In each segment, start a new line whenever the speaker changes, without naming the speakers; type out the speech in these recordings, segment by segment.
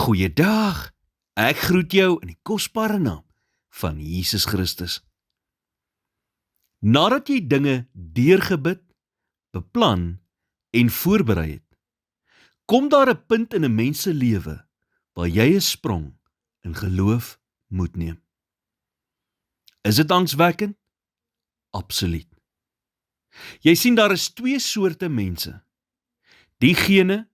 Goeiedag, ek groet jou in die kosbare naam van Jesus Christus. Nadat jy dinge deurgebid, beplan en voorberei het, kom daar 'n punt in 'n mens se lewe waar jy 'n sprong in geloof moet neem. Is dit angswekkend? Absoluut. Jy sien, daar is twee soorte mense. Diegene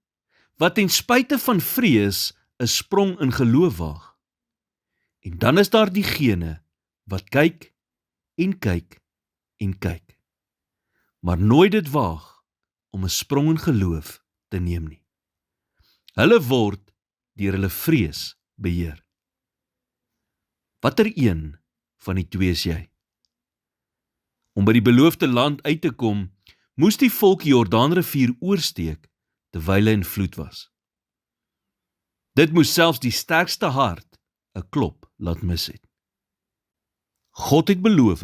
wat ten spyte van vrees 'n sprong in geloof waag. En dan is daar diegene wat kyk en kyk en kyk, maar nooit dit waag om 'n sprong in geloof te neem nie. Hulle word deur hulle vrees beheer. Watter een van die twee is jy? Om by die beloofde land uit te kom, moes die volk die Jordaanrivier oorsteek terwyl hy in vloed was. Dit moes selfs die sterkste hart 'n klop laat mis het. God het beloof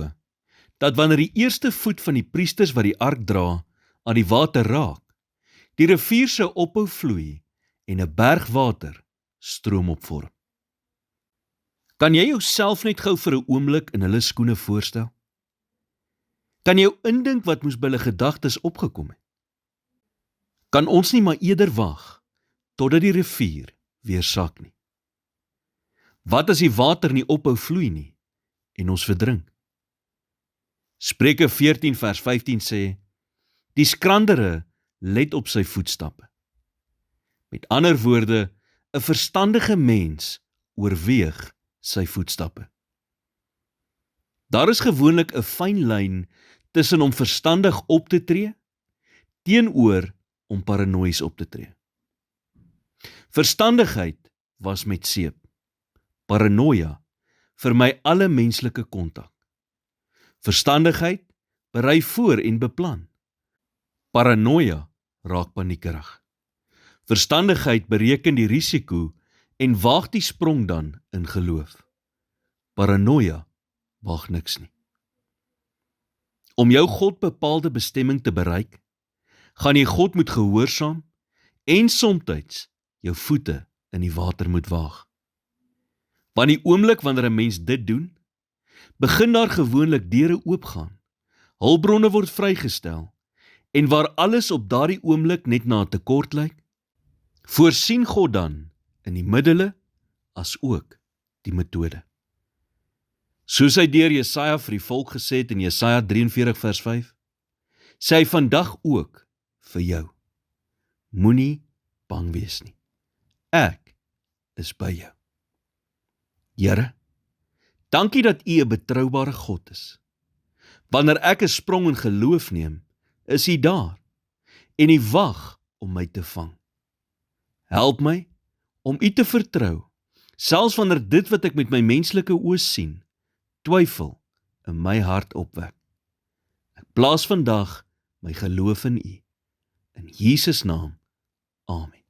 dat wanneer die eerste voet van die priesters wat die ark dra aan die water raak, die rivier sou ophou vloei en 'n berg water stroom opvorm. Kan jy jouself net gou vir 'n oomblik in hulle skoene voorstel? Kan jy jou indink wat moes by hulle gedagtes opgekom het? Kan ons nie maar eerder wag totdat die rivier weer sak nie? Wat as die water nie ophou vloei nie en ons verdrink? Spreuke 14 vers 15 sê, die skrandere let op sy voetstappe. Met ander woorde, 'n verstandige mens oorweeg sy voetstappe. Daar is gewoonlik 'n fyn lyn tussen om verstandig op te tree teenoor om paranoïes op te tree. Verstandigheid was met seep. Paranoia vermy alle menslike kontak. Verstandigheid berei voor en beplan. Paranoia raak paniekerig. Verstandigheid bereken die risiko en waag die sprong dan in geloof. Paranoia waag niks nie. Om jou God bepaalde bestemming te bereik, gaan jy God moet gehoorsaam en somtyds jou voete in die water moet waag. Want die oomblik wanneer 'n mens dit doen, begin daar gewoonlik deure oopgaan, hulpbronne word vrygestel, en waar alles op daardie oomblik net na 'n tekort lyk, voorsien God dan in die middele as ook die metode. Soos hy deur Jesaja vir die volk gesê het in Jesaja 43 vers 5, sê hy vandag ook vir jou, moenie bang wees nie. Ek is by jou. Here, dankie dat U 'n betroubare God is. Wanneer ek 'n sprong in geloof neem, is U daar en U wag om my te vang. Help my om U te vertrou, selfs wanneer dit wat ek met my menslike oë sien, twyfel in my hart opwek. Ek plaas vandag my geloof in U. In Jesus naam, amen.